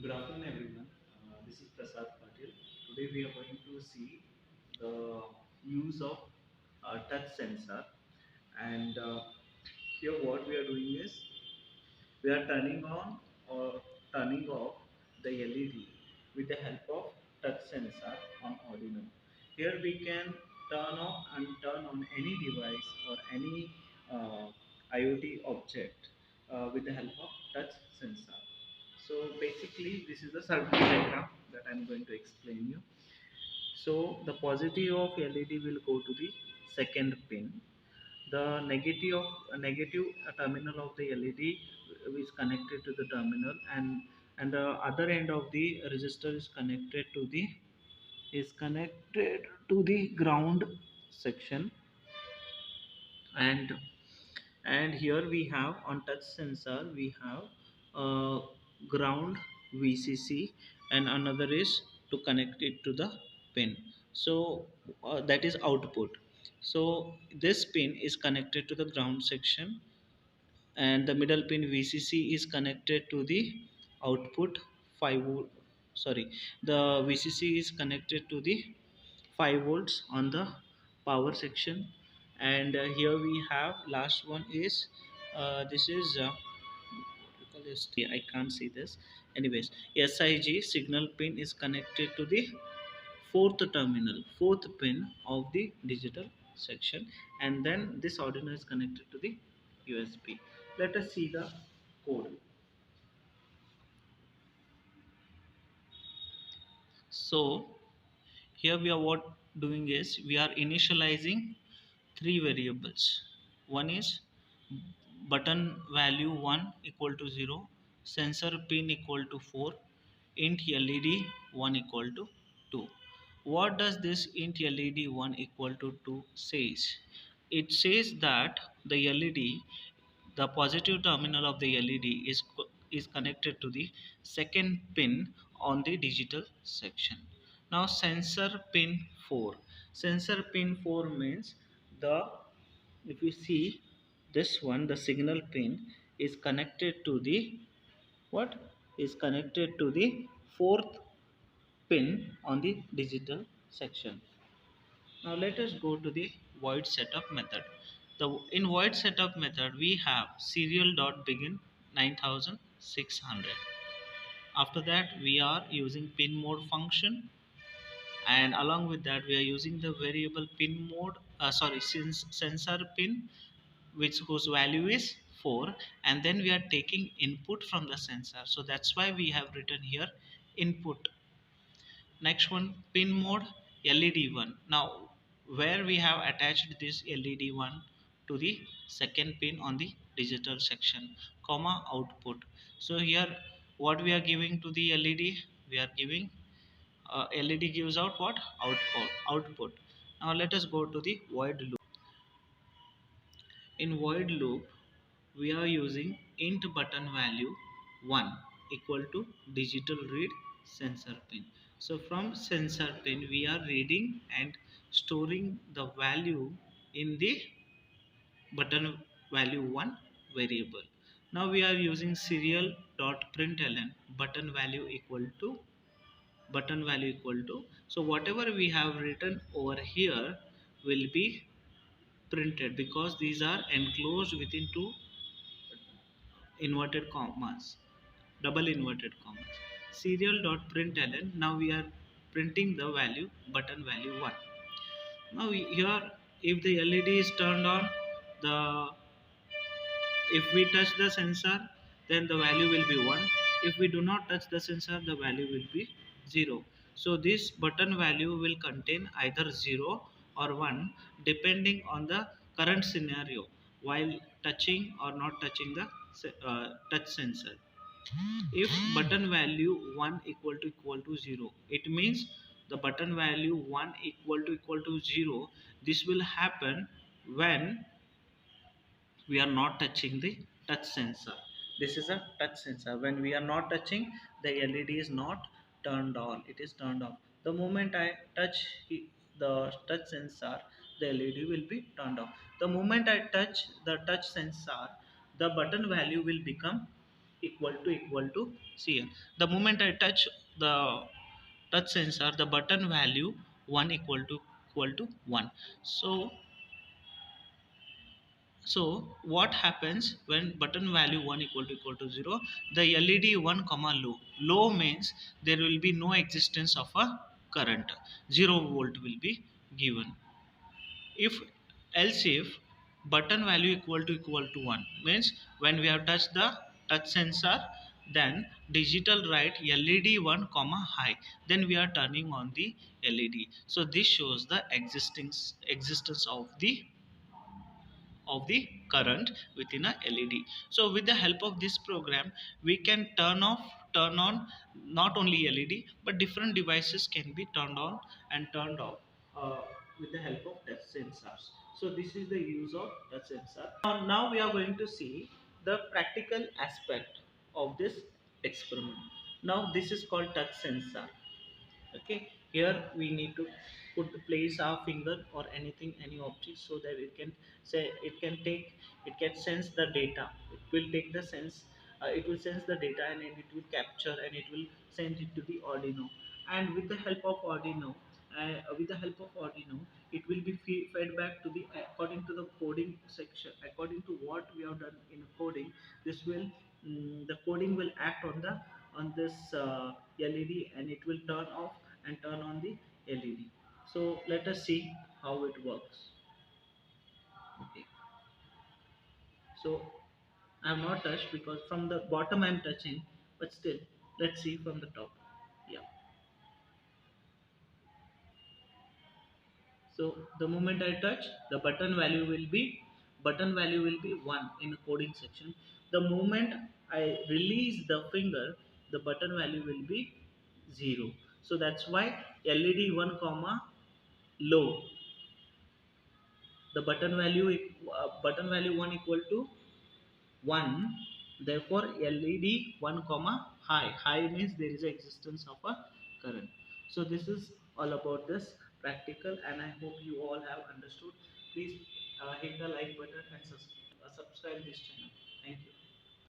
Good afternoon, everyone. This is Prasad Patil. Today we are going to see the use of touch sensor, and here what we are doing is we are turning on or turning off the LED with the help of touch sensor on Arduino. Here we can turn off and turn on any device or any IoT object with the help of touch sensor. So basically this is the circuit diagram that I am going to explain you. So the positive of LED will go to the second pin. The negative terminal of the LED is connected to the terminal, and the other end of the resistor is connected to the ground section. And and here we have on touch sensor we have ground VCC, and another is to connect it to the pin. So that is output. So this pin is connected to the ground section, and the middle pin VCC is connected to the output 5 volt. Sorry, the VCC is connected to the 5 volts on the power section. And here we have last one is this is what you call this? I can't see this. Anyways, SIG signal pin is connected to the fourth pin of the digital section, and then this Arduino is connected to the USB. Let us see the code. So here we are what doing is we are initializing three variables. One is button value 1 equal to 0, sensor pin equal to 4, int LED 1 equal to 2. What does this int LED 1 equal to 2 says? It says that the LED, the positive terminal of the LED is connected to the second pin on the digital section. Now sensor pin 4. Sensor pin 4 means the, if you see this one, the signal pin is connected to the what is connected to the fourth pin on the digital section. Now let us go to the void setup method. In void setup method we have serial dot begin 9600. After that we are using pin mode function, and along with that we are using the variable pin mode, since sensor pin, which whose value is 4, and then we are taking input from the sensor, so that's why we have written here input. Next one, pin mode LED 1. Now where we have attached this LED 1 to the second pin on the digital section, comma output. So here what we are giving to the LED, we are giving LED gives out what? Output. Now let us go to the void loop. In void loop we are using int button value 1 equal to digital read sensor pin. So from sensor pin we are reading and storing the value in the button value 1 variable. Now we are using serial dot println button value equal to, so whatever we have written over here will be printed, because these are enclosed within two inverted commas, double inverted commas. Serial dot println, now we are printing the value button value 1. Now here if the LED is turned on, the if we touch the sensor then the value will be 1. If we do not touch the sensor the value will be 0. So this button value will contain either 0 or 1 depending on the current scenario while touching or not touching the touch sensor. If button value 1 equal to 0, it means the button value 1 equal to 0. This will happen when we are not touching the touch sensor. This is a touch sensor. When we are not touching, the LED is not turned on, it is turned off. The moment I touch the touch sensor, the LED will be turned off. The moment I touch the touch sensor, the button value will become equal to CL. The moment I touch the touch sensor, the button value 1 equal to 1. So what happens when button value 1 equal to 0? The LED 1 comma low. Low means there will be no existence of a current. 0 volt will be given. If else if button value equal to 1 means when we have touched the touch sensor, then digital write LED 1 comma high, then we are turning on the LED. So this shows the existence of the current within a LED. So with the help of this program, we can turn on not only LED, but different devices can be turned on and turned off with the help of touch sensors. So this is the use of touch sensor. Now we are going to see the practical aspect of this experiment. Now this is called touch sensor. Okay, here we need to place our finger or anything, any object, so that it can say, it can sense the data. It will take the sense, it will sense the data, and then it will capture and it will send it to the Arduino. And with the help of Arduino, it will be fed back to the, according to the coding section, according to what we have done in coding. This will, the coding will act on the, on this LED, and it will turn off and turn on the LED. So let us see how it works. Okay, so I have not touched because from the bottom I am touching, but still let's see from the top. Yeah. So the moment I touch, the button value will be 1 in the coding section. The moment I release the finger, the button value will be 0. So that's why LED 1 comma low, the button value 1 equal to 1. Therefore LED 1 comma high. High means there is a existence of a current. So this is all about this practical, and I hope you all have understood. Please hit the like button and subscribe this channel. Thank you.